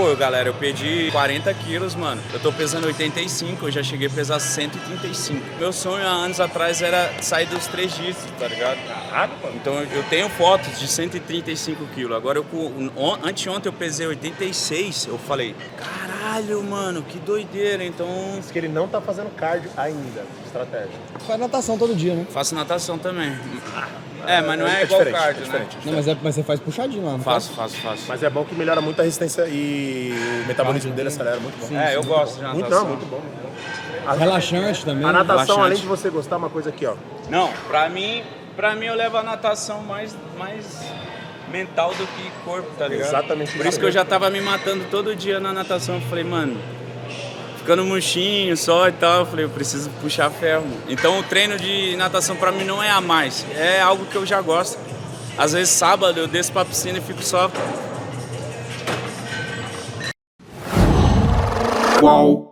Pô, galera, eu perdi 40 quilos, mano. Eu tô pesando 85, eu já cheguei a pesar 135. Meu sonho há anos atrás era sair dos 3 dígitos, tá ligado? Caralho, mano. Então eu tenho fotos de 135 quilos. Agora, anteontem eu pesei 86, eu falei, caralho, mano, que doideira. Então, Diz que ele não tá fazendo cardio ainda, estratégia. Faz natação todo dia, né? faço natação também. Mas não é igual diferente, cardio, é diferente. né? Não, mas você faz puxadinho lá, não faz? Faço. Mas é bom que melhora muito a resistência e o metabolismo dele acelera muito bom. Sim. Eu gosto de Muito, natação. não, muito bom. Relaxante também. A natação, Relaxante. além de você gostar, uma coisa aqui, ó. Não, pra mim eu levo a natação mais mental do que corpo, tá ligado? Exatamente Por isso que eu já tava me matando todo dia na natação. Eu falei, mano, ficando murchinho só e tal, eu falei, eu preciso puxar ferro. Então o treino de natação pra mim não é a mais, é algo que eu já gosto. Às vezes sábado eu desço pra piscina e fico só. Qual?